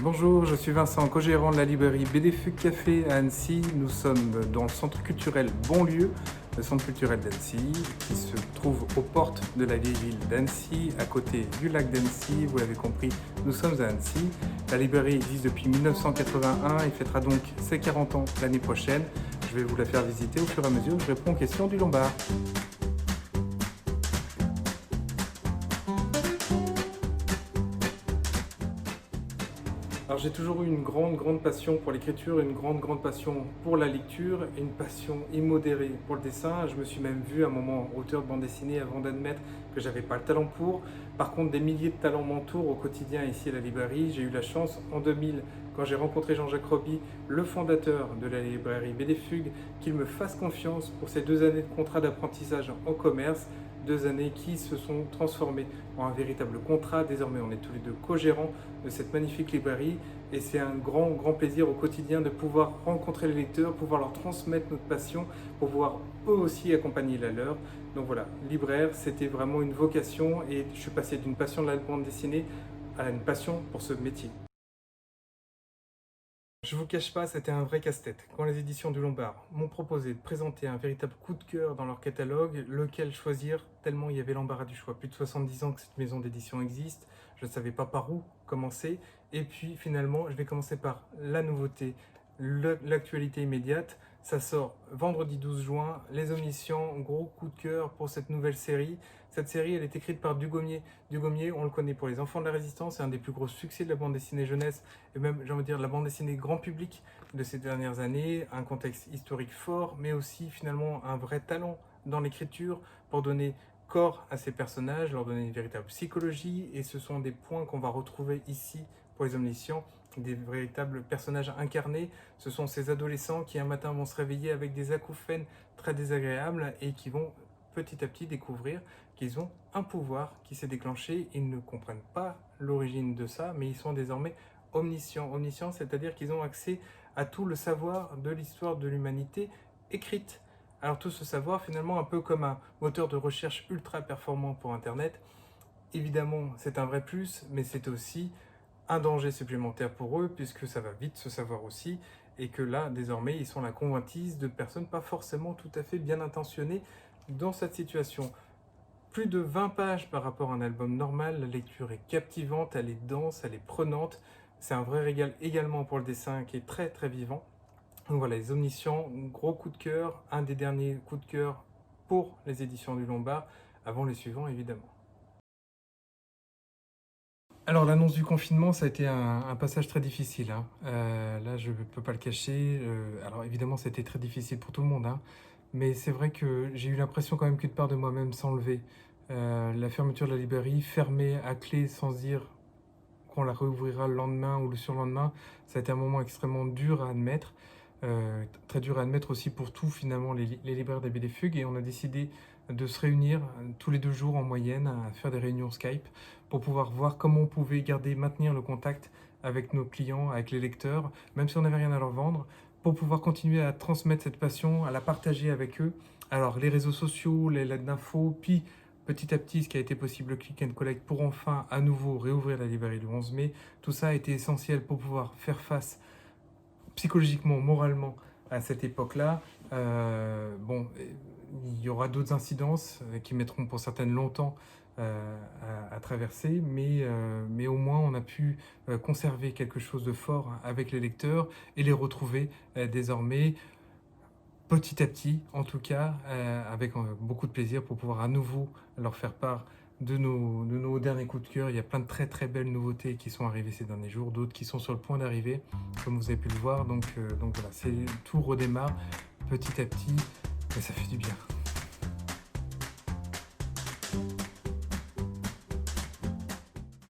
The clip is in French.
Bonjour, je suis Vincent, co-gérant de la librairie BD Fugue Café à Annecy. Nous sommes dans le centre culturel Bonlieu, le centre culturel d'Annecy, qui se trouve aux portes de la vieille ville d'Annecy, à côté du lac d'Annecy. Vous l'avez compris, nous sommes à Annecy. La librairie existe depuis 1981 et fêtera donc ses 40 ans l'année prochaine. Je vais vous la faire visiter au fur et à mesure. Je réponds aux questions du Lombard. Alors j'ai toujours eu une grande passion pour l'écriture, une grande passion pour la lecture et une passion immodérée pour le dessin. Je me suis même vu à un moment auteur de bande dessinée avant d'admettre que j'avais pas le talent pour. Par contre, des milliers de talents m'entourent au quotidien ici à la librairie. J'ai eu la chance en 2000, quand j'ai rencontré Jean-Jacques Roby, le fondateur de la librairie BD Fugue, qu'il me fasse confiance pour ces 2 années de contrat d'apprentissage en commerce. 2 années qui se sont transformées en un véritable contrat. Désormais, on est tous les deux co-gérants de cette magnifique librairie et c'est un grand plaisir au quotidien de pouvoir rencontrer les lecteurs, pouvoir leur transmettre notre passion, pour pouvoir eux aussi accompagner la leur. Donc voilà, libraire, c'était vraiment une vocation et je suis passé d'une passion de la bande dessinée à une passion pour ce métier. Je vous cache pas, c'était un vrai casse-tête. Quand les éditions du Lombard m'ont proposé de présenter un véritable coup de cœur dans leur catalogue, lequel choisir, tellement il y avait l'embarras du choix. Plus de 70 ans que cette maison d'édition existe, je ne savais pas par où commencer. Et puis finalement, je vais commencer par la nouveauté, l'actualité immédiate. Ça sort vendredi 12 juin, Les Omniscients, gros coup de cœur pour cette nouvelle série. Cette série, elle est écrite par Dugommier. Dugommier, on le connaît pour Les Enfants de la Résistance, c'est un des plus gros succès de la bande dessinée jeunesse, et même, j'ai envie de dire, de la bande dessinée grand public de ces dernières années. Un contexte historique fort, mais aussi finalement un vrai talent dans l'écriture pour donner corps à ces personnages, leur donner une véritable psychologie, et ce sont des points qu'on va retrouver ici pour Les Omniscients, des véritables personnages incarnés. Ce sont ces adolescents qui un matin vont se réveiller avec des acouphènes très désagréables et qui vont petit à petit découvrir qu'ils ont un pouvoir qui s'est déclenché. Ils ne comprennent pas l'origine de ça, mais ils sont désormais omniscients. Omniscients, c'est-à-dire qu'ils ont accès à tout le savoir de l'histoire de l'humanité écrite. Alors tout ce savoir, finalement, un peu comme un moteur de recherche ultra performant pour Internet. Évidemment, c'est un vrai plus, mais c'est aussi un danger supplémentaire pour eux, puisque ça va vite ce savoir aussi, et que là, désormais, ils sont la convoitise de personnes pas forcément tout à fait bien intentionnées dans cette situation. Plus de 20 pages par rapport à un album normal, la lecture est captivante, elle est dense, elle est prenante. C'est un vrai régal également pour le dessin qui est très vivant. Donc voilà, Les Omniscients, gros coup de cœur, un des derniers coups de cœur pour les éditions du Lombard, avant les suivants évidemment. Alors l'annonce du confinement, ça a été un passage très difficile, hein. Là, je ne peux pas le cacher. Alors évidemment, c'était très difficile pour tout le monde, hein. Mais c'est vrai que j'ai eu l'impression quand même qu'une part de moi-même s'enlevait. La fermeture de la librairie, fermée à clé sans se dire qu'on la réouvrira le lendemain ou le surlendemain, ça a été un moment extrêmement dur à admettre. Très dur à admettre aussi pour tous finalement les libraires des BD Fugue, et on a décidé de se réunir tous les 2 jours en moyenne, à faire des réunions Skype pour pouvoir voir comment on pouvait maintenir le contact avec nos clients, avec les lecteurs, même si on n'avait rien à leur vendre, pour pouvoir continuer à transmettre cette passion, à la partager avec eux. Alors les réseaux sociaux, les lettres d'infos, puis petit à petit ce qui a été possible, le click and collect, pour enfin à nouveau réouvrir la librairie le 11 mai. Tout ça a été essentiel pour pouvoir faire face psychologiquement, moralement à cette époque-là. Bon, il y aura d'autres incidences qui mettront pour certaines longtemps à traverser, mais au moins on a pu conserver quelque chose de fort avec les lecteurs et les retrouver désormais petit à petit, en tout cas, avec beaucoup de plaisir pour pouvoir à nouveau leur faire part de nos derniers coups de cœur. Il y a plein de très belles nouveautés qui sont arrivées ces derniers jours, d'autres qui sont sur le point d'arriver, comme vous avez pu le voir. Donc voilà, tout redémarre petit à petit, mais ça fait du bien.